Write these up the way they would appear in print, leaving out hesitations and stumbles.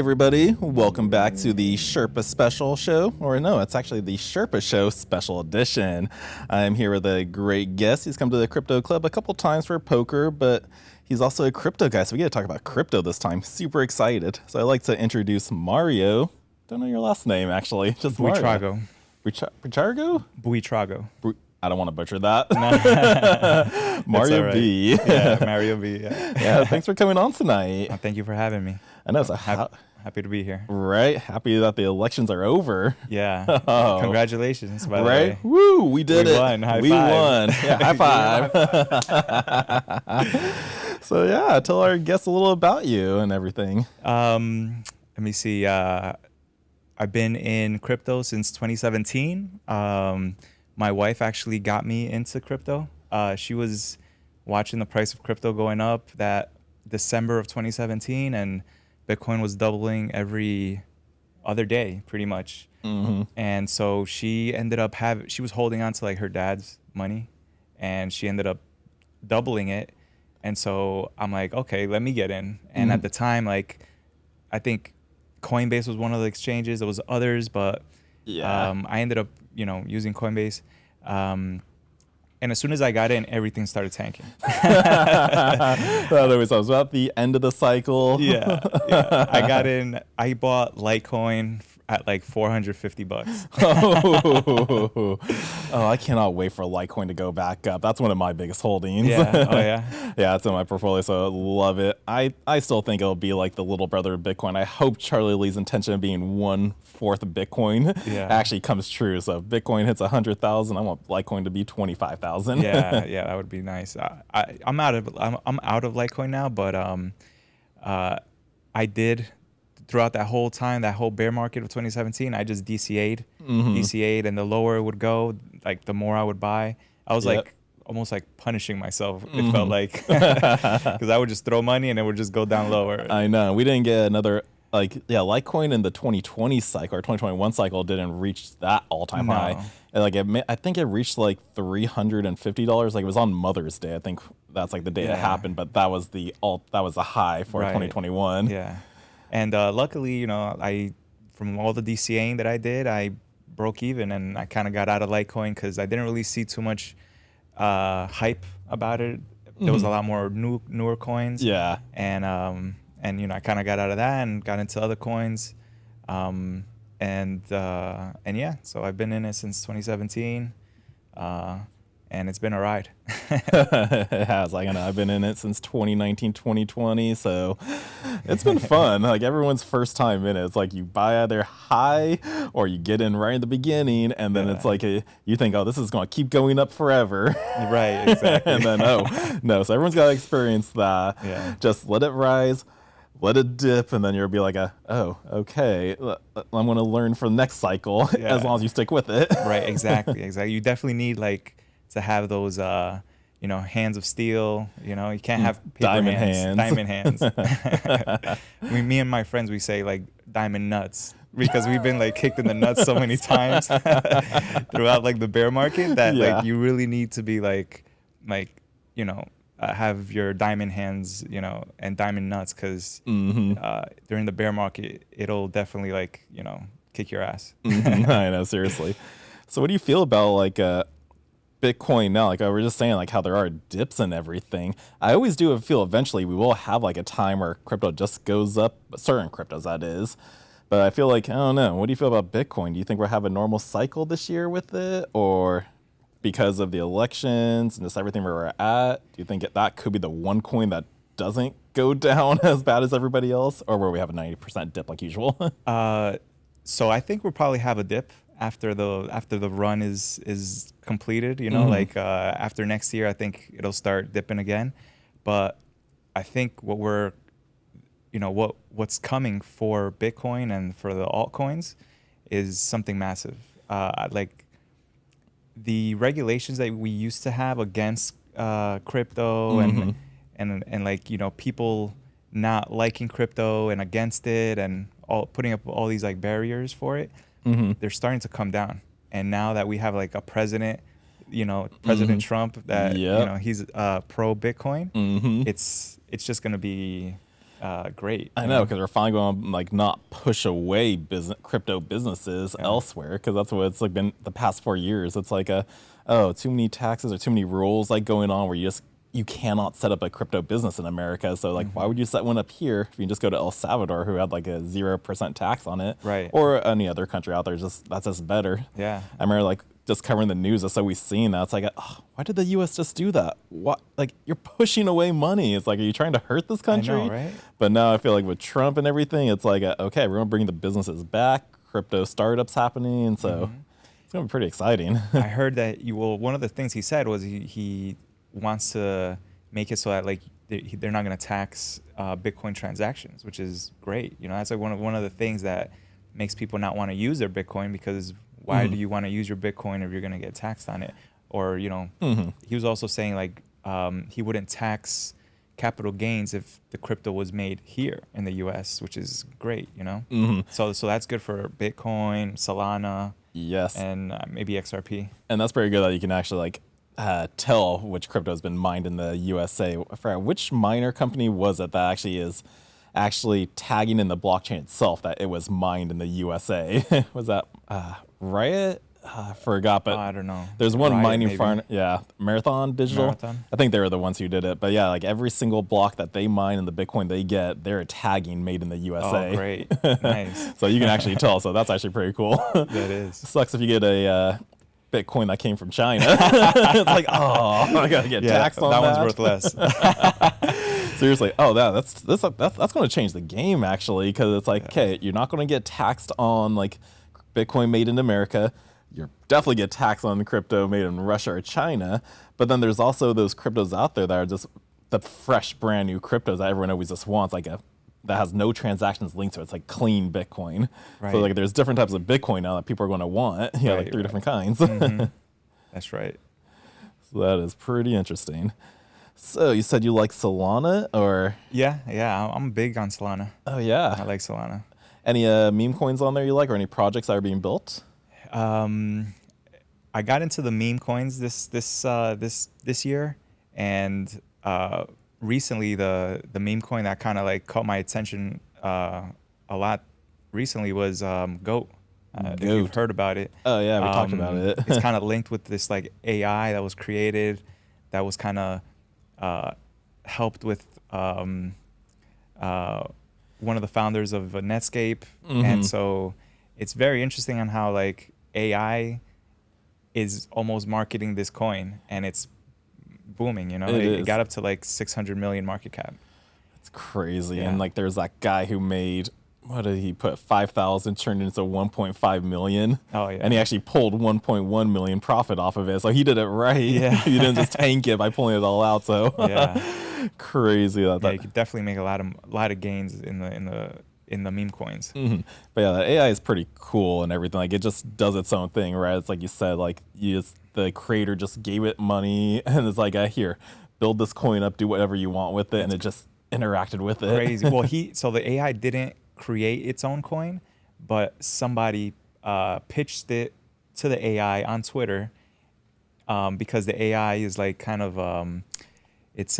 everybody. Welcome back to the Sherpa Special Show. Or no, it's actually the Sherpa Show Special Edition. I'm here with a great guest. He's come to the Crypto Club a couple times for poker, but he's also a crypto guy, so we get to talk about crypto this time. Super excited. So I'd like to introduce Mario. Don't know your last name, actually. Just Buitrago. Buitrago? Buitrago. I don't want to butcher that. No. Mario right. B. Yeah, Mario B. Yeah. Yeah, thanks for coming on tonight. Thank you for having me. I know. So happy to be here. Right. Happy that the elections are over. Yeah. Oh. Congratulations, by the Right? way. Woo, we did We it. won. High we five. won. Yeah, high five. So yeah, tell our guests a little about you and everything. Let me see. I've been in crypto since 2017. My wife actually got me into crypto. She was watching the price of crypto going up that December of 2017, and Bitcoin was doubling every other day, pretty much. Mm-hmm. And so she ended up she was holding on to like her dad's money, and she ended up doubling it. And so I'm like, okay, let me get in. And at the time, like, I think Coinbase was one of the exchanges. There was others, but I ended up, using Coinbase. And as soon as I got in, everything started tanking. That always was about the end of the cycle. Yeah. I got in. I bought Litecoin at like $450. Oh, I cannot wait for Litecoin to go back up. That's one of my biggest holdings. Yeah. Oh, yeah. Yeah, it's in my portfolio, so I love it. I still think it'll be like the little brother of Bitcoin. I hope Charlie Lee's intention of being 1/4 of Bitcoin actually comes true. So if Bitcoin hits 100,000, I want Litecoin to be 25,000. Yeah, that would be nice. I'm out of Litecoin now, but I did throughout that whole time, that whole bear market of 2017, I just DCA'd, and the lower it would go, like the more I would buy. I was like almost like punishing myself. It felt like because I would just throw money and it would just go down lower. I know. We didn't get another Litecoin in the 2020 cycle or 2021 cycle didn't reach that all-time high. And I think it reached like $350. Like it was on Mother's Day. I think that's like the day it happened, but that was the high for 2021. Yeah. And luckily, from all the DCAing that I did, I broke even, and I kind of got out of Litecoin because I didn't really see too much hype about it. There was a lot more newer coins. Yeah. And I kind of got out of that and got into other coins. So I've been in it since 2017. And it's been a ride. It has. I've been in it since 2019, 2020. So it's been fun. Like everyone's first time in it. It's like you buy either high or you get in right in the beginning. And then it's like you think, oh, this is going to keep going up forever. Right, exactly. And then, no. So everyone's got to experience that. Yeah. Just let it rise. Let it dip, and then you'll be like, oh, okay, I'm going to learn for the next cycle as long as you stick with it. Right, exactly. You definitely need to have those, hands of steel. You can't have paper diamond hands. Diamond hands. Me and my friends, we say like diamond nuts because we've been like kicked in the nuts so many times throughout like the bear market that you really need to be have your diamond hands, and diamond nuts because during the bear market, it'll definitely kick your ass. I know, seriously. So what do you feel about Bitcoin now? Like I was just saying, how there are dips and everything. I always do feel eventually we will have a time where crypto just goes up, certain cryptos that is. But I feel I don't know. What do you feel about Bitcoin? Do you think we'll have a normal cycle this year with it, or because of the elections and just everything where we're at, do you think that could be the one coin that doesn't go down as bad as everybody else, or where we have a 90% dip like usual? So I think we'll probably have a dip after the run is completed. After next year, I think it'll start dipping again. But I think what's coming for Bitcoin and for the altcoins is something massive. The regulations that we used to have against crypto and people not liking crypto and against it and putting up all these barriers for it, they're starting to come down. And now that we have a president, President Trump, that he's pro Bitcoin, it's just going to be great. I know, because we're finally going to like not push away crypto businesses elsewhere, because that's what it's like been the past 4 years. It's like too many taxes or too many rules like going on where you cannot set up a crypto business in America. So like, why would you set one up here if you can just go to El Salvador, who had like a 0% tax on it, Right? Or any other country out there? That's just better. Yeah. I remember like just covering the news. That's always seen that. It's like, why did the U.S. just do that? What? Like, you're pushing away money. It's like, are you trying to hurt this country? I know, right? But now I feel like with Trump and everything, it's like, okay, we're gonna bring the businesses back. Crypto startups happening, and so it's gonna be pretty exciting. I heard that one of the things he said was he wants to make it so that like they're not going to tax Bitcoin transactions, which is great. You know, that's like one of the things that makes people not want to use their Bitcoin, because why do you want to use your Bitcoin if you're going to get taxed on it? Or, you know, he was also saying like he wouldn't tax capital gains if the crypto was made here in the US, which is great, you know? So that's good for Bitcoin, Solana, yes, and maybe XRP. And that's pretty good that you can actually like tell which crypto has been mined in the USA. I forgot which miner company was it that is tagging in the blockchain itself that it was mined in the USA. Was that Riot? I forgot, but I don't know. There's one Riot, mining farm, Marathon Digital. Marathon? I think they were the ones who did it. But yeah, like every single block that they mine and the Bitcoin they get, they're tagging made in the USA. Oh, great. Nice. So you can actually tell. So that's actually pretty cool. That is. Sucks if you get a Bitcoin that came from China. It's like, oh, I gotta get taxed on that. That one's worth less. Seriously, that's going to change the game actually, because it's like, okay, you're not going to get taxed on like Bitcoin made in America. You're definitely get taxed on crypto made in Russia or China. But then there's also those cryptos out there that are just the fresh, brand new cryptos that everyone always just wants, like that has no transactions linked to it. It's like clean Bitcoin. Right. So like there's different types of Bitcoin now that people are going to want. Yeah, like three different kinds. That's right. So that is pretty interesting. So you said you like Solana, or? Yeah, I'm big on Solana. Oh yeah, I like Solana. Any meme coins on there you like, or any projects that are being built? I got into the meme coins this year, and recently the meme coin that kind of like caught my attention a lot recently was GOAT. If you've heard about it. Oh yeah, we talked about it. It's kind of linked with this like AI that was created, that was kind of helped with one of the founders of Netscape, and so it's very interesting on how like AI is almost marketing this coin, and it's booming. You know, it got up to like 600 million market cap. It's crazy, and like there's that guy who made. What did he put? 5,000 turned into 1.5 million. Oh yeah. And he actually pulled 1.1 million profit off of it. So he did it right. Yeah. He didn't just tank it by pulling it all out. So yeah, crazy. You could definitely make a lot of gains in the meme coins. But yeah, the AI is pretty cool and everything. Like it just does its own thing, right? It's like you said, like the creator just gave it money and it's like, here, build this coin up, do whatever you want with it, and it just interacted with it. Crazy. Well, so the AI didn't create its own coin, but somebody pitched it to the AI on Twitter, because the AI is like kind of it's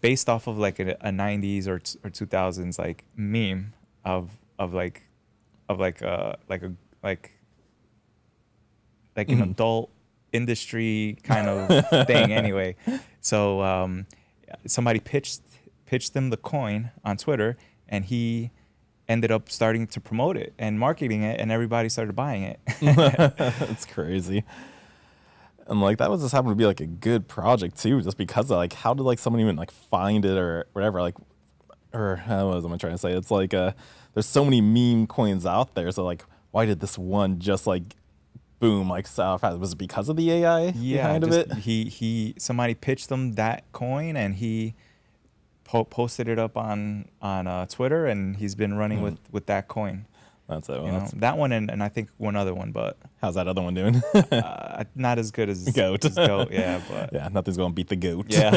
based off of like a 90s or 2000s like meme of an adult industry kind of thing anyway. So somebody pitched them the coin on Twitter, and he ended up starting to promote it and marketing it, and everybody started buying it. It's crazy. And like that was just happened to be like a good project too, just because of like how did like someone even like find it or whatever, like, or what am I trying to say? It's like there's so many meme coins out there, so like why did this one just like boom like so fast? Was it because of the AI behind of it? Somebody pitched them that coin, and he posted it up on Twitter, and he's been running with that coin. That's it. Well, that one and I think one other one, but how's that other one doing? Not as good as GOAT. Yeah, but yeah, nothing's gonna beat the GOAT. Yeah,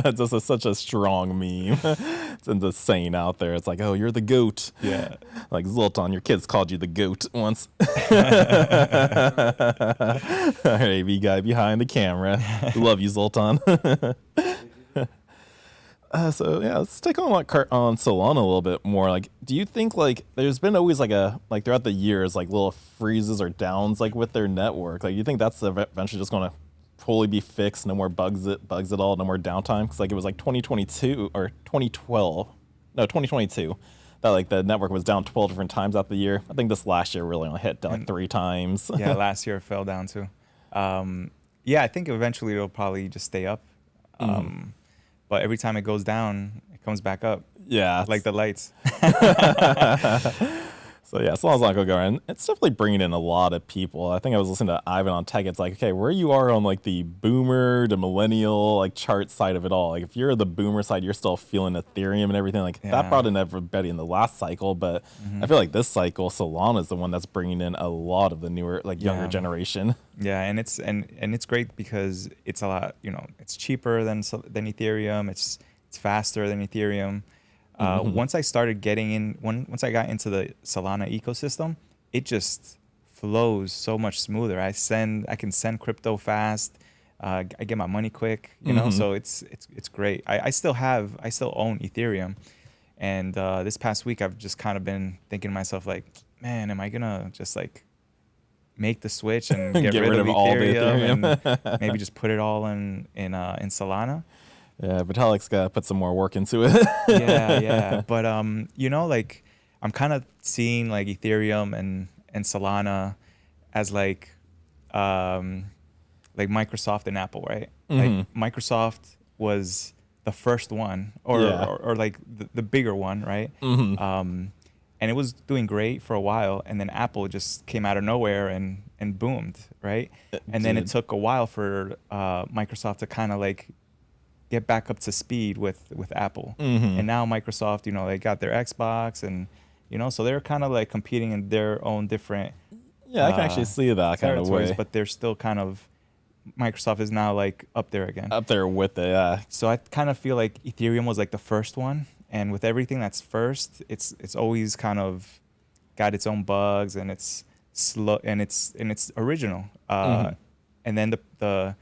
it's just such a strong meme. It's in the saying out there. It's like, oh, you're the GOAT. Yeah, like Zoltan, your kids called you the GOAT once. All right, AV guy behind the camera. Love you, Zoltan. So yeah, let's take on on Solana a little bit more. Like, do you think like there's been always like throughout the years like little freezes or downs like with their network? Like, you think that's eventually just going to fully be fixed? No more bugs at all. No more downtime. Because like it was like 2022 or 2012, no 2022, that like the network was down 12 different times out the year. I think this last year really only hit like 3 times. Yeah, last year it fell down too. Yeah, I think eventually it'll probably just stay up. But every time it goes down, it comes back up. Yeah, like the lights. So yeah, as long as I go around, it's definitely bringing in a lot of people. I think I was listening to Ivan on Tech. It's like, okay, where you are on like the boomer to millennial like chart side of it all. Like if you're the boomer side, you're still feeling Ethereum and everything. Like that brought in everybody in the last cycle, but I feel like this cycle, Solana is the one that's bringing in a lot of the newer, like younger generation. Yeah, and it's great because it's a lot. It's cheaper than Ethereum. It's faster than Ethereum. Once I started once I got into the Solana ecosystem, it just flows so much smoother. I can send crypto fast. I get my money quick, so it's great. I still own Ethereum, and this past week I've just kind of been thinking to myself like, man, am I gonna just like make the switch and get rid of all the Ethereum and maybe just put it all in Solana? Yeah, Vitalik's got to put some more work into it. yeah. But, like I'm kind of seeing like Ethereum and Solana as like Microsoft and Apple, right? Like Microsoft was the first one or like the bigger one, right? And it was doing great for a while. And then Apple just came out of nowhere and boomed, right? And then it took a while for Microsoft to kind of like get back up to speed with Apple. And now Microsoft, they got their Xbox and, so they're kind of like competing in their own different I can actually see that kind of way. But they're still kind of, Microsoft is now like up there again. Up there with it, yeah. So I kind of feel like Ethereum was like the first one. And with everything that's first, it's always kind of got its own bugs and it's slow and it's original. And then the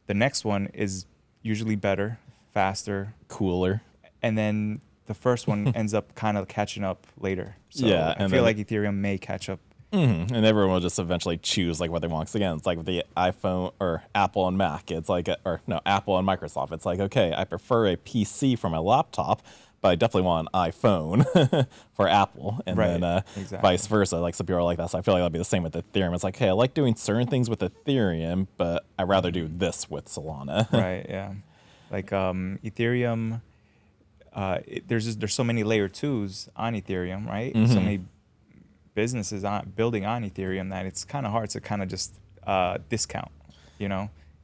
next one is usually better, faster, cooler, and then the first one ends up kind of catching up later. So I feel like Ethereum may catch up. And everyone will just eventually choose like what they want. Because again, it's like with the iPhone or Apple and Mac. It's like Apple and Microsoft. It's like, okay, I prefer a PC for my laptop, but I definitely want an iPhone for Apple, and then vice versa. Like some people are like that, so I feel like that'll be the same with Ethereum. It's like, hey, I like doing certain things with Ethereum, but I'd rather do this with Solana. Right. Yeah. Like Ethereum, there's so many layer 2s on Ethereum, right? So many businesses building on Ethereum that it's kind of hard to kind of just discount.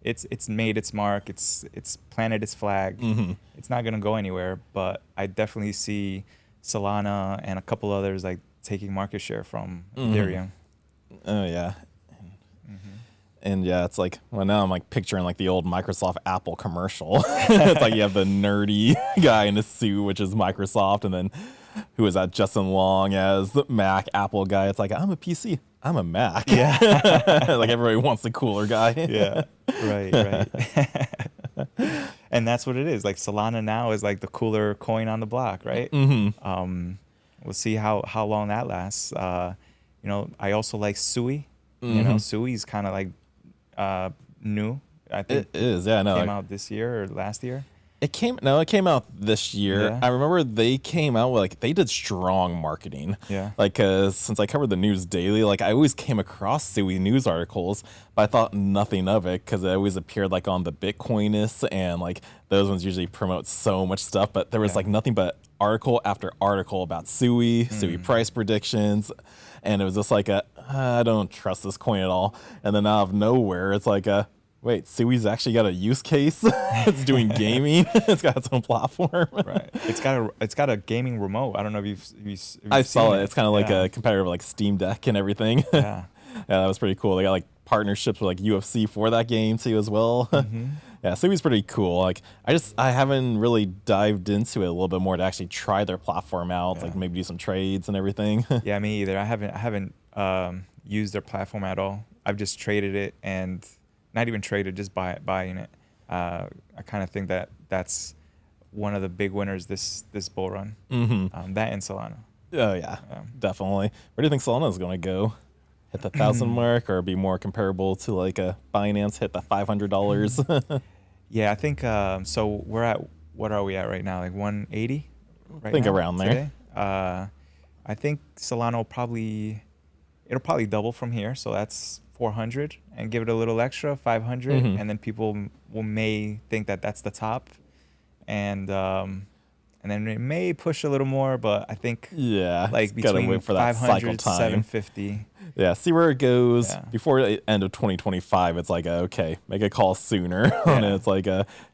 It's made its mark. It's planted its flag. It's not gonna go anywhere. But I definitely see Solana and a couple others like taking market share from Ethereum. Oh yeah. And yeah, it's like, well, now I'm like picturing like the old Microsoft Apple commercial. It's like you have the nerdy guy in a suit, which is Microsoft, and then who is that? Justin Long as the Mac Apple guy. It's like, I'm a PC, I'm a Mac. Yeah. Like everybody wants the cooler guy. Yeah. Right. And that's what it is. Like Solana now is like the cooler coin on the block, right? We'll see how long that lasts. I also like Sui. Sui's kind of like new. I think it is. Yeah, no, came out this year or last year. It came out this year. Yeah. I remember they came out with, like, they did strong marketing. Yeah. Like, since I covered the news daily, like I always came across Sui news articles, but I thought nothing of it because it always appeared like on the Bitcoinist, and like those ones usually promote so much stuff, but there was like nothing but article after article about Sui price predictions, and it was just like I don't trust this coin at all. And then out of nowhere, it's like wait, Sui's actually got a use case. It's doing gaming. It's got its own platform. Right. It's got a gaming remote. I don't know if you've I saw it. It's kind of like a competitor of like Steam Deck and everything. Yeah. Yeah, that was pretty cool. They got like partnerships with like UFC for that game too as well. Yeah, Sui's pretty cool. Like I haven't really dived into it a little bit more to actually try their platform out, like maybe do some trades and everything. Yeah, me either. I haven't used their platform at all. I've just traded it, and not even traded, just buying it. I kind of think that's one of the big winners this bull run. That and Solana. Oh yeah, definitely. Where do you think Solana is going to go? Hit the 1,000 mark, or be more comparable to like a Binance, hit the $500? Yeah, I think so. We're at, what are we at right now? Like 180. I think around there. Today? I think Solana it'll probably double from here. So that's 400, and give it a little extra 500, and then people may think that that's the top, and then it may push a little more, but I think like between wait for that 500 cycle time. 750. Yeah, see where it goes before the end of 2025. It's like, okay, make a call sooner. And it's like,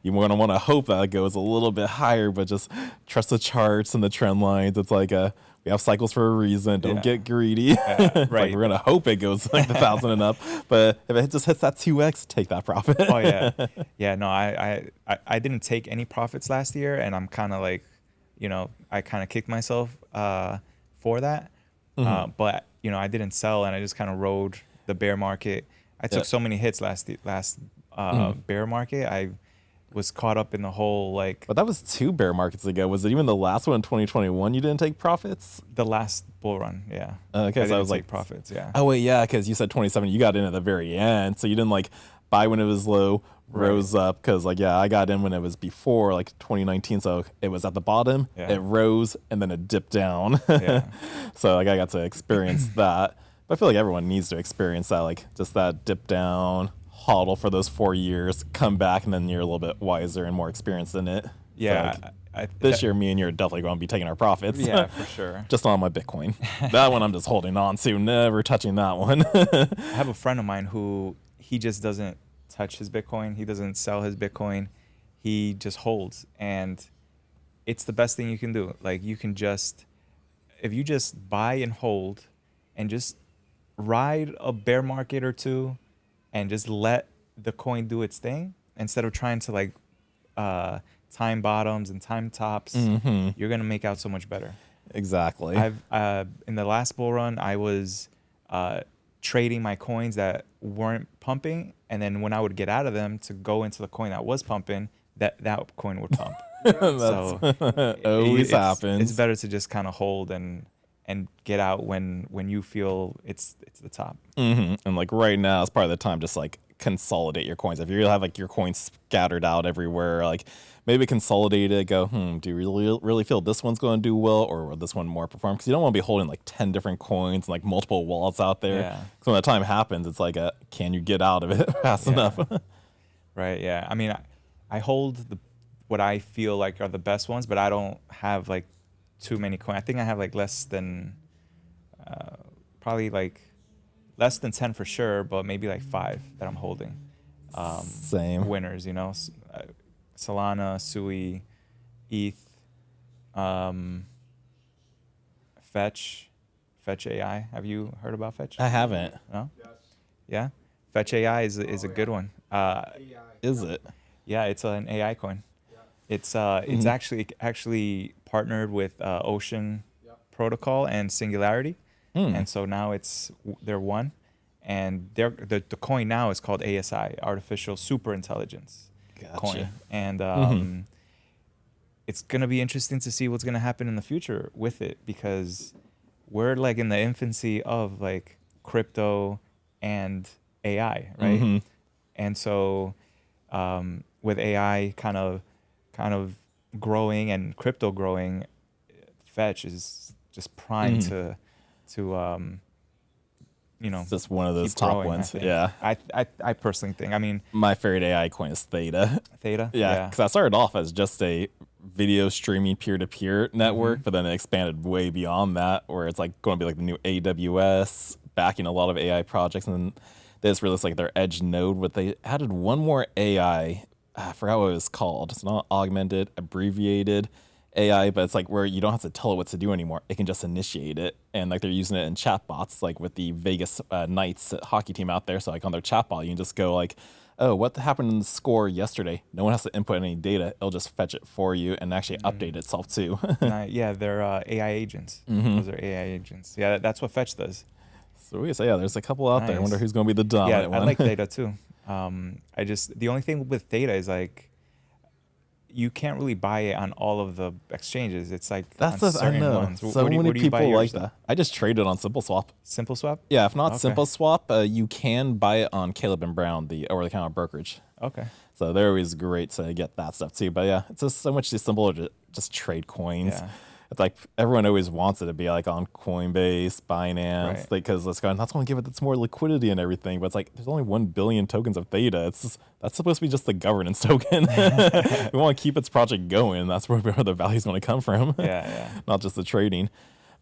you want to hope that it goes a little bit higher, but just trust the charts and the trend lines. It's like, we have cycles for a reason. Don't get greedy. Right. Like, we're going to hope it goes like the 1,000 and up. But if it just hits that 2x, take that profit. Oh, yeah. Yeah, no, I didn't take any profits last year, and I'm kind of like, I kind of kicked myself for that. But I didn't sell, and I just kind of rode the bear market. I took so many hits last bear market. I was caught up in the whole like. But that was 2 bear markets ago. Was it even the last one in 2021? You didn't take profits? The last bull run, yeah. Okay, so I was like profits, yeah. Oh wait, yeah, because you said 27. You got in at the very end, so you didn't like buy when it was low, rose up. Because like I got in when it was before like 2019, so it was at the bottom. It rose and then it dipped down. So like I got to experience that. But I feel like everyone needs to experience that, like just that dip down, hodl for those 4 years, come back, and then you're a little bit wiser and more experienced in it. Yeah. So, like, this year, me and you are definitely going to be taking our profits. Yeah, for sure. Just not on my Bitcoin. That one I'm just holding on to, never touching that one. I have a friend of mine who he just doesn't touch his Bitcoin. He doesn't sell his Bitcoin. He just holds, and it's the best thing you can do. Like if you just buy and hold and just ride a bear market or two and just let the coin do its thing instead of trying to like time bottoms and time tops, you're going to make out so much better. Exactly. I've in the last bull run, I was trading my coins that weren't pumping, and then when I would get out of them to go into the coin that was pumping, that coin would pump. So always happens. It's better to just kind of hold and get out when you feel it's the top. And like right now is probably the time just like consolidate your coins. If you have like your coins scattered out everywhere, like maybe consolidate it, go, do you really feel this one's going to do well, or will this one more perform? Because you don't want to be holding like 10 different coins and like multiple wallets out there. So when that time happens, it's like, can you get out of it fast enough? Right, yeah. I mean, I hold what I feel like are the best ones, but I don't have like too many coins. I think I have like less than, probably like less than 10 for sure, but maybe like 5 that I'm holding. Same. Winners, Solana, Sui, ETH, Fetch AI. Have you heard about Fetch? I haven't. No? Yeah? Fetch AI is a good one. Is it? Yeah, it's an AI coin. It's actually partnered with Ocean Protocol and Singularity, and so now they're one, and the coin now is called ASI, Artificial Super Intelligence coin, and it's gonna be interesting to see what's gonna happen in the future with it, because we're like in the infancy of like crypto and AI, right? And so with AI kind of growing and crypto growing, Fetch is just primed to it's just one of those top growing, ones. I personally think. I mean, my favorite AI coin is Theta. Yeah, because I started off as just a video streaming peer-to-peer network, but then it expanded way beyond that, where it's like going to be like the new AWS, backing a lot of AI projects, and then they just released like their Edge node, but they added one more AI. I forgot what it was called. It's not augmented, abbreviated AI, but it's like where you don't have to tell it what to do anymore. It can just initiate it. And like they're using it in chatbots, like with the Vegas Knights hockey team out there. So like on their chatbot, you can just go like, oh, what happened in the score yesterday? No one has to input any data. It'll just fetch it for you and actually update itself too. Yeah, they're AI agents. Those are AI agents. Yeah, that's what Fetch does. So there's a couple out there. I wonder who's going to be the dominant one. I like Theta too. The only thing with Theta is like, you can't really buy it on all of the exchanges. It's like That's on the I certain know. ones. So many Where do you buy people yours like at? that. I just traded on Simple Swap. Simple Swap? Yeah, if not Okay. Simple Swap, you can buy it on Caleb and Brown, the over-the-counter brokerage. Okay. So they're always great to get that stuff too. But yeah, it's just so much simpler to just trade coins. Yeah. It's like everyone always wants it to be like on Coinbase, Binance, Right. because that's going to give it its more liquidity and everything. But it's like there's only 1 billion tokens of Theta. That's supposed to be just the governance token. We want to keep its project going. That's where the value's going to come from. Yeah. Not just the trading.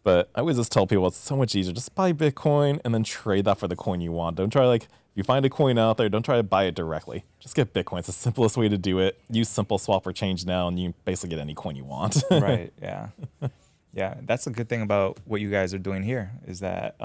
But I always just tell people it's so much easier. Just buy Bitcoin and then trade that for the coin you want. Don't try if you find a coin out there, don't try to buy it directly. Just get Bitcoin. It's the simplest way to do it. Use Simple Swap or Change Now, and you basically get any coin you want. Right. Yeah. Yeah. That's a good thing about what you guys are doing here is that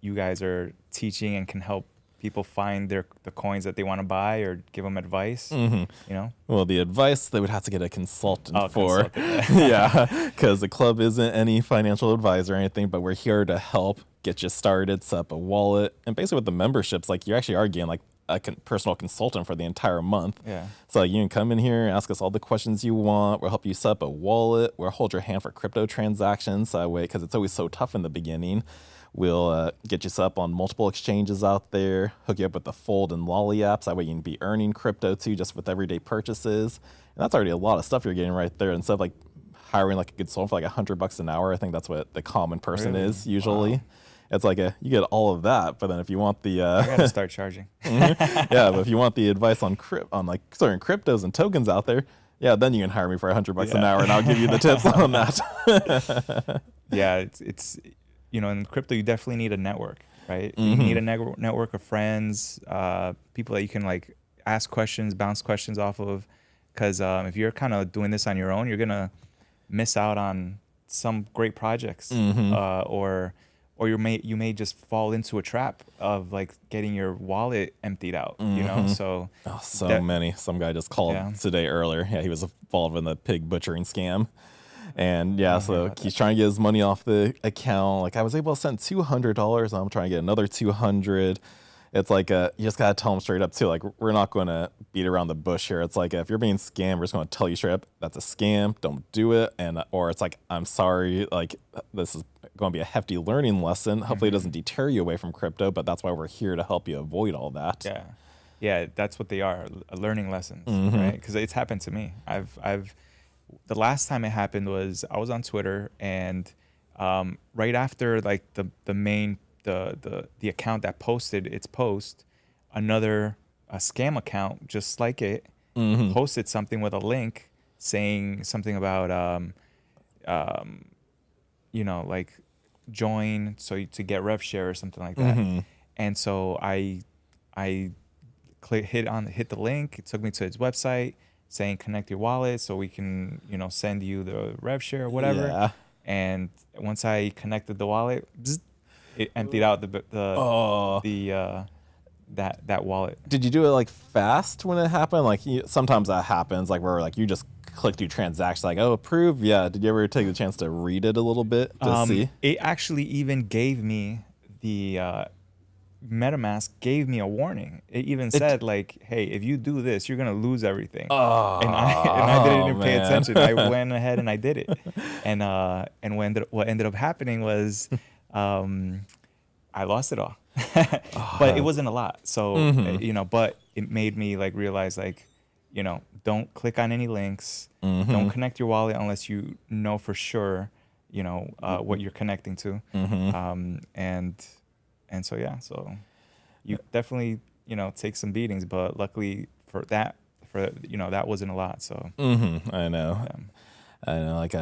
you guys are teaching and can help people find the coins that they want to buy or give them advice. You know. Well, the advice they would have to get a consultant for. Consultant, Yeah, because the club isn't any financial advisor or anything, but we're here to help get you started, set up a wallet, and basically with the memberships, like you actually are getting like a personal consultant for the entire month. Yeah. So you can come in here, ask us all the questions you want. We'll help you set up a wallet. We'll hold your hand for crypto transactions that way, because it's always so tough in the beginning. We'll get you set up on multiple exchanges out there, hook you up with the Fold and Lolli apps. That way you can be earning crypto too, just with everyday purchases. And that's already a lot of stuff you're getting right there. Instead of like hiring like a consultant for like $100 an hour, I think that's what the common person Really? is usually. Wow. It's like you get all of that, but then if you want the I gotta start charging. yeah, but if you want the advice on like certain cryptos and tokens out there, yeah, then you can hire me for $100 an hour, and I'll give you the tips on that. Yeah, it's in crypto you definitely need a network, right? You need a network of friends, people that you can like ask questions, bounce questions off of, because if you're kind of doing this on your own, you're gonna miss out on some great projects, or you may just fall into a trap of like getting your wallet emptied out, So Many. Some guy just called today earlier. Yeah, he was involved in the pig butchering scam. And so he's trying to get his money off the account. Like I was able to send $200. I'm trying to get another 200. It's like you just gotta tell them straight up too. Like we're not going to beat around the bush here. It's like if you're being scammed, we're just going to tell you straight up that's a scam. Don't do it. And or it's like I'm sorry. Like this is going to be a hefty learning lesson. Hopefully it doesn't deter you away from crypto. But that's why we're here to help you avoid all that. Yeah, that's what they are, learning lessons, right? Because it's happened to me. The last time it happened was I was on Twitter, and right after like the main account that posted its post, a scam account just like it posted something with a link saying something about like join to get rev share or something like that. And so I hit the link. It took me to its website saying connect your wallet so we can send you the rev share or whatever. Yeah. And once I connected the wallet, it emptied out that wallet. Did you do it like fast when it happened? Like sometimes that happens, like where like you just click through transactions, like approve. Yeah. Did you ever take the chance to read it a little bit to see? It actually even gave me the MetaMask gave me a warning. It even said like, "Hey, if you do this, you're gonna lose everything." And I didn't even pay attention. I went ahead and I did it. And what ended up happening was, I lost it all. But it wasn't a lot. So but it made me like realize like, don't click on any links. Don't connect your wallet unless you know for sure, what you're connecting to. So you definitely, take some beatings, but luckily that wasn't a lot. So I know. I know. Like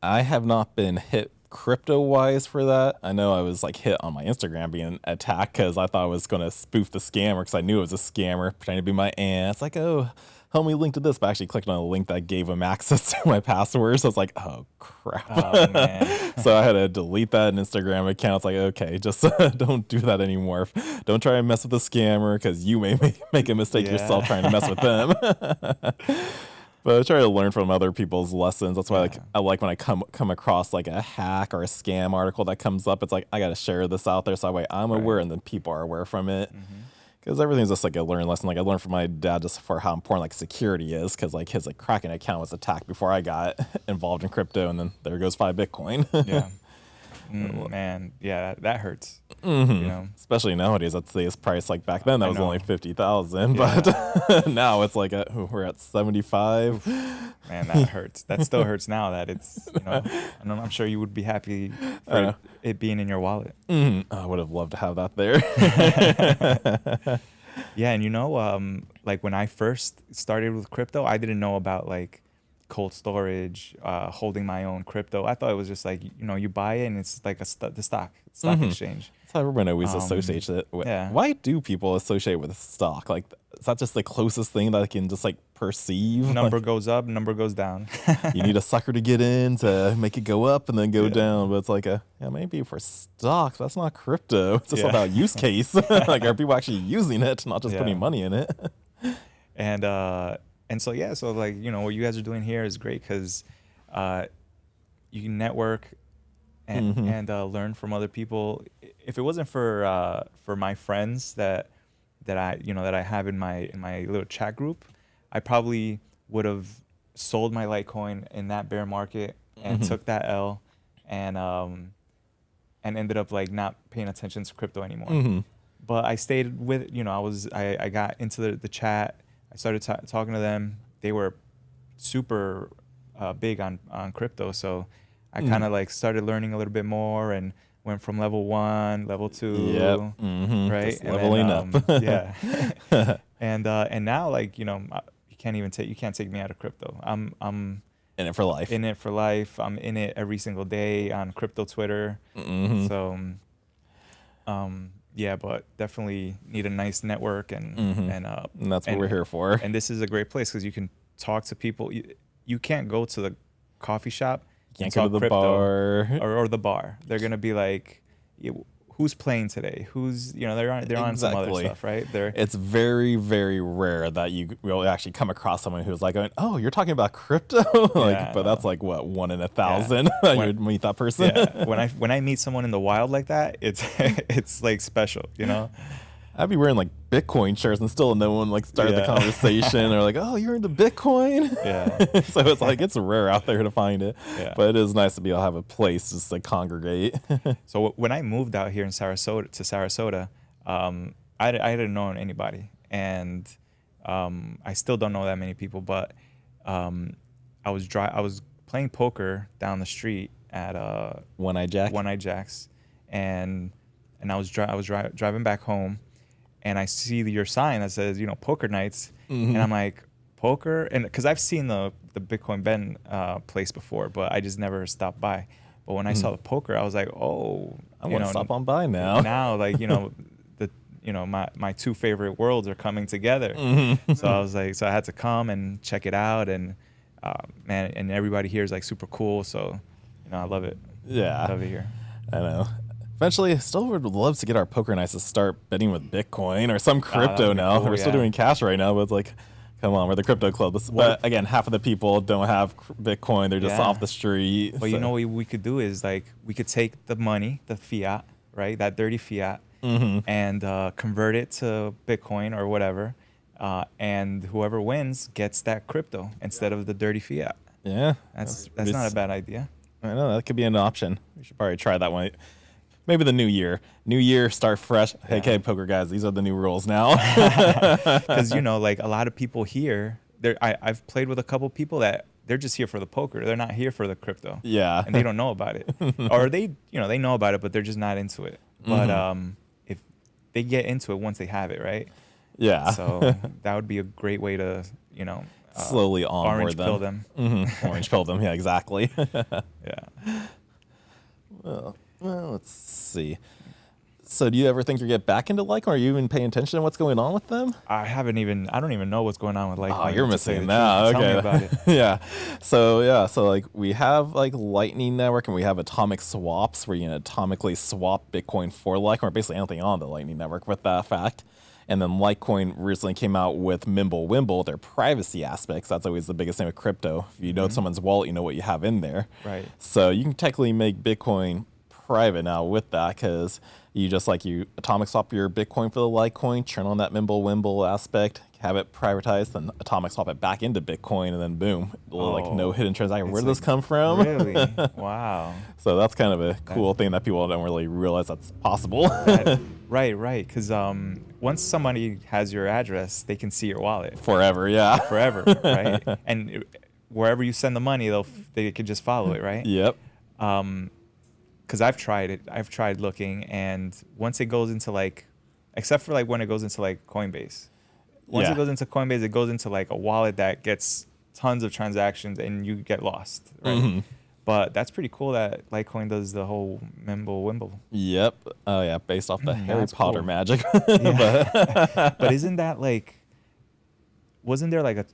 I have not been hit crypto wise for that. I know I was like hit on my Instagram being attacked because I thought I was going to spoof the scammer because I knew it was a scammer pretending to be my aunt. It's like, help me link to this, but I actually clicked on a link that gave him access to my password. So it's like, oh crap. Oh, man. So I had to delete that Instagram account. It's like, okay, just don't do that anymore. Don't try and mess with the scammer because you may make a mistake yourself trying to mess with them. But I try to learn from other people's lessons. That's why I like when I come across like a hack or a scam article that comes up. It's like I got to share this out there so that way I'm aware and then people are aware from it. Because everything's just like a learning lesson. Like I learned from my dad just for how important like security is. Because like his like Kraken account was attacked before I got involved in crypto, and then there goes 5 Bitcoin. Yeah. Man, yeah, that hurts. Mm-hmm. You know, especially nowadays at today's price. Like back then, that was only 50,000, Yeah. but now it's like we're at 75. Man, that hurts. That still hurts now. That it's and I'm sure you would be happy for it being in your wallet. Mm-hmm. I would have loved to have that there. Yeah, and like when I first started with crypto, I didn't know about like cold storage, holding my own crypto. I thought it was just like you buy it and it's like the stock exchange. That's how everyone always associates it with. Yeah. Why do people associate with stock? Like, is that just the closest thing that I can just like perceive? Number Like, goes up, number goes down. you need a sucker to get in to make it go up and then go down. But it's like maybe for stocks, that's not crypto. It's just about use case. Like, are people actually using it, not just putting money in it? And so like what you guys are doing here is great because you can network and learn from other people. If it wasn't for my friends that I have in my little chat group, I probably would have sold my Litecoin in that bear market and took that L and ended up like not paying attention to crypto anymore. But I stayed with I got into the chat. I started talking to them. They were super big on crypto, so I kind of like started learning a little bit more and went from level 1, level 2, right? Just leveling up. Yeah. And now like you can't take me out of crypto. I'm in it for life. In it for life. I'm in it every single day on crypto Twitter. So yeah, but definitely need a nice network and that's what we're here for. And this is a great place because you can talk to people. You can't go to the coffee shop. You can't go to the bar or the bar. They're gonna be like, who's playing today? Who's they're on some other stuff, right? It's very, very rare that you will actually come across someone who's like going, "Oh, you're talking about crypto," but that's like what 1 in 1,000 that you would meet that person. Yeah. When I meet someone in the wild like that, it's like special, I'd be wearing like Bitcoin shirts and still no one like started the conversation or like, "Oh, you're into Bitcoin?" Yeah. So it's like it's rare out there to find it. Yeah. But it is nice to be able to have a place just to congregate. So when I moved out here in Sarasota, I didn't know anybody, and I still don't know that many people. But I was playing poker down the street at One Eye Jack's, and I was driving back home. And I see your sign that says, poker nights, and I'm like, poker, and because I've seen the Bitcoin Ben place before, but I just never stopped by. But when I saw the poker, I was like, oh, I want to stop on by now. Now, like my 2 favorite worlds are coming together. So I was like, I had to come and check it out, and man, and everybody here is like super cool. So I love it. Yeah, love it here. I know. Eventually, still would love to get our poker nights to start betting with Bitcoin or some crypto now. Cool, we're still doing cash right now, but it's like, come on, we're the crypto club. But again, half of the people don't have Bitcoin. They're just off the street. But what we could do is like we could take the money, the fiat, right, that dirty fiat, and convert it to Bitcoin or whatever, and whoever wins gets that crypto instead of the dirty fiat. Yeah, that's not a bad idea. I know that could be an option. We should probably try that one. Maybe the new year, start fresh. Hey, okay, poker guys, these are the new rules now. Because like a lot of people here, I've played with a couple people that they're just here for the poker. They're not here for the crypto. Yeah, and they don't know about it, or they know about it, but they're just not into it. But if they get into it once they have it, right? Yeah. So that would be a great way to slowly onboard orange pill them. Orange pill them. Yeah, exactly. Yeah. Well, let's see. So do you ever think you'll get back into Litecoin? Are you even paying attention to what's going on with them? I don't even know what's going on with Litecoin. Oh, you're missing that. Okay. Tell me about it. Yeah. So like we have like Lightning Network and we have atomic swaps where you can atomically swap Bitcoin for Litecoin or basically anything on the Lightning Network with that fact. And then Litecoin recently came out with Mimblewimble, their privacy aspects. That's always the biggest thing with crypto. If you know someone's wallet, you know what you have in there. Right. So you can technically make Bitcoin private now with that, because you just like you atomic swap your Bitcoin for the Litecoin, turn on that Mimble aspect, have it privatized, then atomic swap it back into Bitcoin, and then boom, like no hidden transaction. Where did this come from? Really? Wow. So that's kind of a cool thing that people don't really realize that's possible. Right. Because once somebody has your address, they can see your wallet Forever, yeah. forever, right? And wherever you send the money, they could just follow it, right? Yep. Because I've tried it. I've tried looking, and once it goes into like, except for like when it goes into like Coinbase. Once it goes into Coinbase, it goes into like a wallet that gets tons of transactions, and you get lost, right? Mm-hmm. But that's pretty cool that Litecoin does the whole Mimble. Yep. Oh yeah, based off the Harry that's Potter cool. magic. But isn't that like, wasn't there like a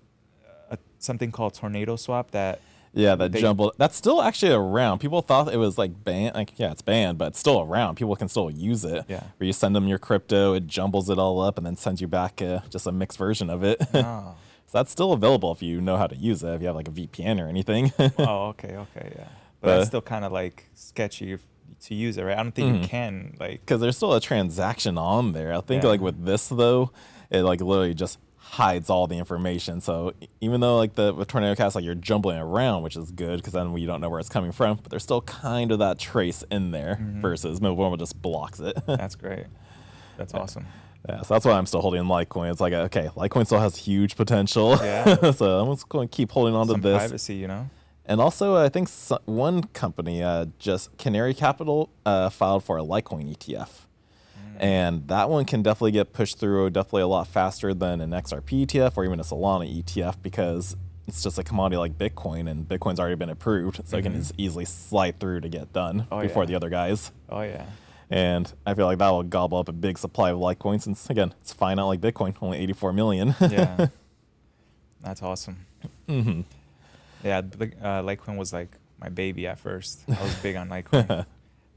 something called tornado swap that? Yeah, that jumbled. That's still actually around. People thought it was like banned. Like, yeah, it's banned, but it's still around. People can still use it. Yeah. Where you send them your crypto, it jumbles it all up, and then sends you back just a mixed version of it. Oh. So that's still available if you know how to use it. If you have like a VPN or anything. Oh, okay, yeah. But that's still kind of like sketchy to use it, right? I don't think you can like, because there's still a transaction on there. I think Yeah. like with this though, it like literally just hides all the information. So even though like with Tornado Cast, like you're jumbling around, which is good because then you don't know where it's coming from, but there's still kind of that trace in there versus Mobile just blocks it. that's great. That's awesome. Yeah, so that's why I'm still holding Litecoin. It's like, okay, Litecoin still has huge potential. Yeah. So I'm just going to keep holding on Some to this. privacy, you know? And also, I think one company, just Canary Capital, filed for a Litecoin ETF. And that one can definitely get pushed through definitely a lot faster than an XRP ETF or even a Solana ETF because it's just a commodity like Bitcoin, and Bitcoin's already been approved, so it can just easily slide through to get done before the other guys. Oh, yeah. And I feel like that will gobble up a big supply of Litecoin since, again, it's fine out like Bitcoin, only 84 million. Yeah. That's awesome. Mm-hmm. Yeah, Litecoin was like my baby at first. I was big on Litecoin.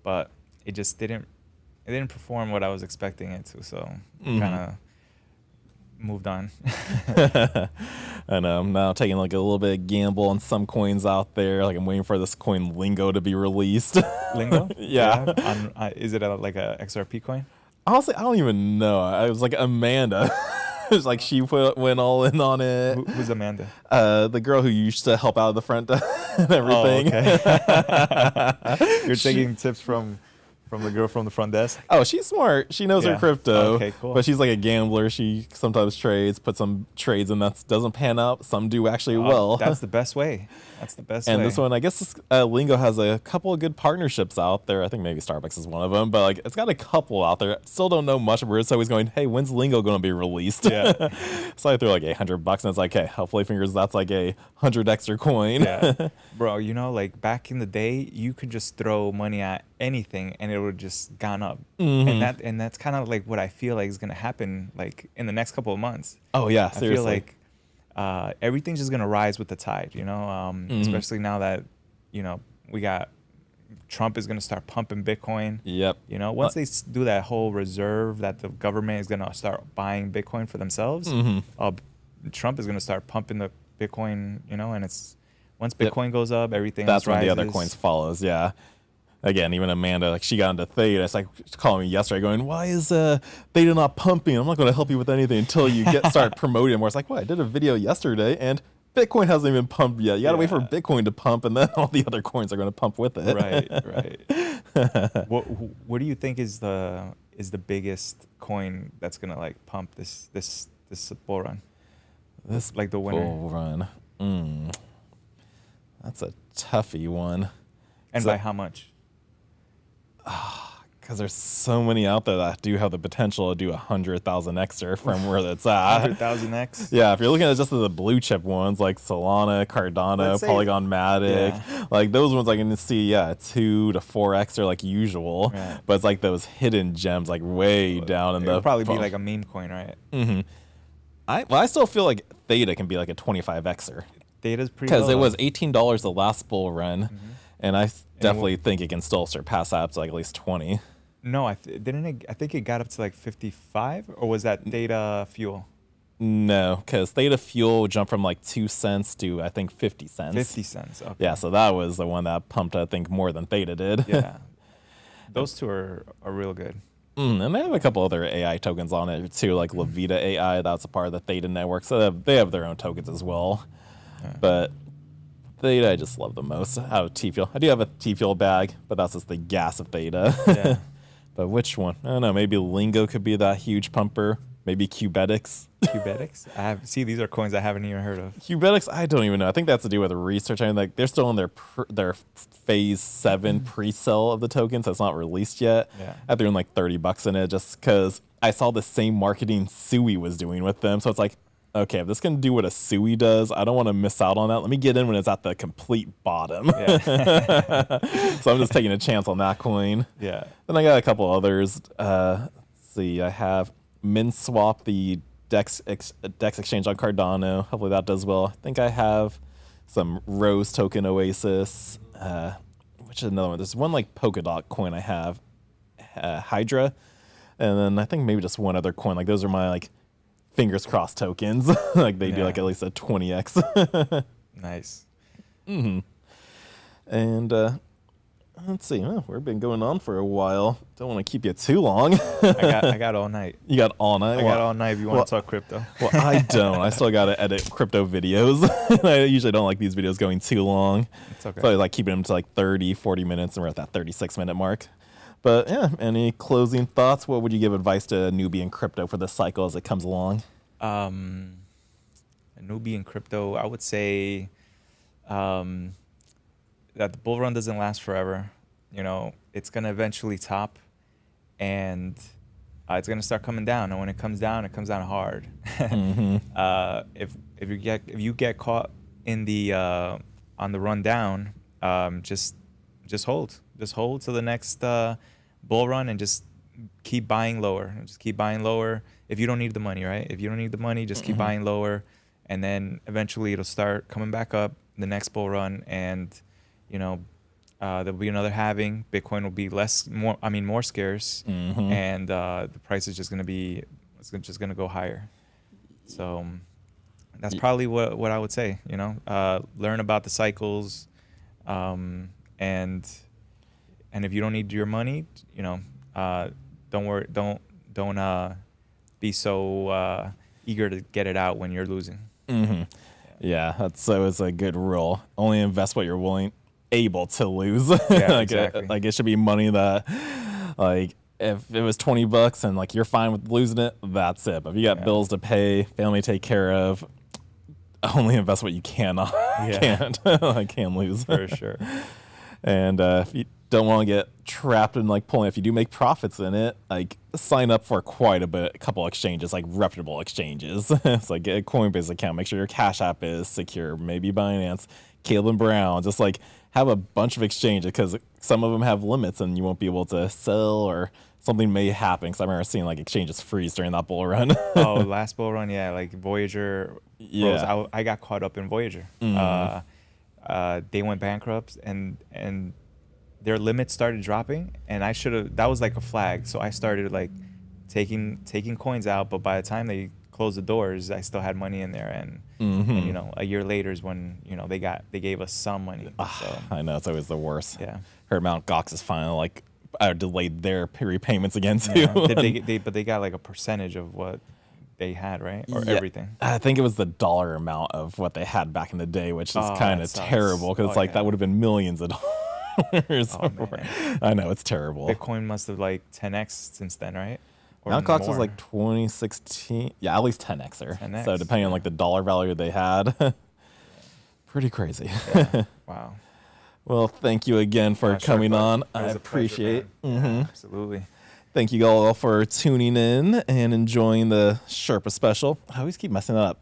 But it just didn't perform what I was expecting it to, so kind of moved on. And I'm now taking like a little bit of gamble on some coins out there. Like I'm waiting for this coin Lingo to be released. Lingo? Yeah. Is it like a XRP coin? Honestly, I don't even know. I was like Amanda. It was like she went all in on it. Who's Amanda? The girl who used to help out at the front and everything. Oh, okay. You're taking tips from the girl from the front desk? Oh, she's smart. She knows her crypto. Okay, cool. But she's like a gambler. She sometimes trades, put some trades in that doesn't pan out. Some do actually well. That's the best way. And this one, I guess Lingo has a couple of good partnerships out there. I think maybe Starbucks is one of them. But like, it's got a couple out there. Still don't know much. We're always going, hey, when's Lingo going to be released? Yeah. So I threw like $800 and it's like, hey, hopefully fingers that's like 100 extra coin. Yeah. Bro, you know, like back in the day, you could just throw money at anything and it would just gone up. And that's kind of like what I feel like is going to happen like in the next couple of months. Oh yeah, seriously. I feel like everything's just going to rise with the tide, you know, especially now that, you know, we got Trump is going to start pumping Bitcoin. Yep. You know, once they do that whole reserve that the government is going to start buying Bitcoin for themselves, Trump is going to start pumping the Bitcoin, you know, and it's once Bitcoin goes up, everything that's else when rises. the other coins follows. Yeah. Again, even Amanda, like she got into Theta. It's like calling me yesterday, going, "Why is Theta not pumping? I'm not going to help you with anything until you start promoting it more." It's like, "Well, I did a video yesterday, and Bitcoin hasn't even pumped yet. You got to wait for Bitcoin to pump, and then all the other coins are going to pump with it." Right. What do you think is the biggest coin that's going to like pump this bull run? This like the winner bull run. That's a toughie one. And by how much? Because there's so many out there that do have the potential to do 100,000 extra from where it's at. 100,000x? Yeah, if you're looking at just the blue chip ones like Solana, Cardano, Polygon Matic, like those ones I can see, 2 to 4x are like usual. Right. But it's like those hidden gems like way down in the. It'll probably be like a meme coin, right? Mm-hmm. I still feel like Theta can be like a 25xer. Theta's pretty low. Because it was $18 the last bull run. And I definitely think it can still surpass that up to like at least 20. No, I think it got up to like 55, or was that Theta Fuel? No, because Theta Fuel jumped from like 2 cents to I think 50 cents. 50 cents. Okay. Yeah, so that was the one that pumped I think more than Theta did. Yeah. Those two are real good. And they have a couple other AI tokens on it too, like Levita AI. That's a part of the Theta network, so they have their own tokens as well. But Theta, I just love the most out of T-Fuel. I do have a T-Fuel bag, but that's just the gas of Theta. Yeah. But which one? I don't know. Maybe Lingo could be that huge pumper. Maybe Cubetics. Cubetics? These are coins I haven't even heard of. Cubetics, I don't even know. I think that's to do with research. I mean, like they're still in their phase 7 pre-sale of the token, so it's not released yet. Yeah. I threw in like $30 in it just because I saw the same marketing Sui was doing with them. So it's like, okay, if this can do what a Sui does, I don't want to miss out on that. Let me get in when it's at the complete bottom. Yeah. So I'm just taking a chance on that coin. Yeah. Then I got a couple others. Let's see, I have MinSwap, the Dex exchange on Cardano. Hopefully that does well. I think I have some Rose token Oasis, which is another one. There's one like Polkadot coin I have, Hydra, and then I think maybe just one other coin. Like those are my like fingers crossed tokens. Like they do like at least a 20x. Nice. And let's see. Oh, we've been going on for a while. Don't want to keep you too long. I got all night. You got all night? I got all night if you want to talk crypto. Well, I don't. I still got to edit crypto videos. I usually don't like these videos going too long. It's okay. So I like keeping them to like 30, 40 minutes, and we're at that 36-minute mark. But yeah, any closing thoughts? What would you give advice to a newbie in crypto for this cycle as it comes along? A newbie in crypto, I would say that the bull run doesn't last forever. You know, it's gonna eventually top, and it's gonna start coming down. And when it comes down hard. If you get caught in the on the run down, just hold till the next bull run, and just keep buying lower. Just keep buying lower. If you don't need the money, right? If you don't need the money, just keep buying lower, and then eventually it'll start coming back up the next bull run, and you know, there'll be another halving. Bitcoin will be more scarce, and the price is just gonna go higher. So that's probably what I would say. You know, learn about the cycles, and if you don't need your money, you know, don't worry, don't be so eager to get it out when you're losing. Yeah, that's always a good rule. Only invest what you're able to lose. Yeah, exactly. Like it should be money that, like, if it was $20 and like you're fine with losing it, that's it. But if you got bills to pay, family to take care of, only invest what you can lose For sure. And if you don't want to get trapped in like pulling, if you do make profits in it, like sign up for a couple exchanges, like reputable exchanges. It's like get a Coinbase account, make sure your Cash App is secure, maybe Binance, Caleb and Brown, just like have a bunch of exchanges, because some of them have limits and you won't be able to sell, or something may happen. Because I remember seeing like exchanges freeze during that bull run. Oh, last bull run, yeah, like Voyager. Yeah, I got caught up in Voyager. They went bankrupt, and their limits started dropping, and that was like a flag. So I started like taking coins out, but by the time they closed the doors, I still had money in there, and you know, a year later is when, you know, they gave us some money. So I know, it's always the worst. yeah. Heard Mt. Gox is finally like delayed their repayments again too. Yeah. But they got like a percentage of what they had, right? Or everything. I think it was the dollar amount of what they had back in the day, which is kind of terrible, because that would have been millions of dollars. I know, it's terrible. Bitcoin must have like 10x since then, right? Or Mt. Gox was like 2016. Yeah, at least 10xer. 10x, So depending on like the dollar value they had, pretty crazy. Yeah. Wow. Well, thank you again for coming on. I It was a pleasure, appreciate. man. Yeah, absolutely. Thank you all for tuning in and enjoying the Sherpa special. I always keep messing it up.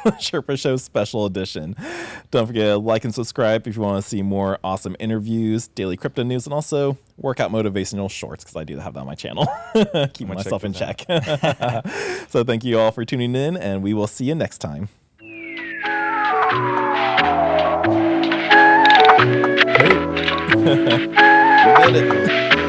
Sherpa Show special edition. Don't forget to like and subscribe if you want to see more awesome interviews, daily crypto news, and also workout motivational shorts, because I do have that on my channel. Keep myself in check. So thank you all for tuning in, and we will see you next time. Hey. We did it.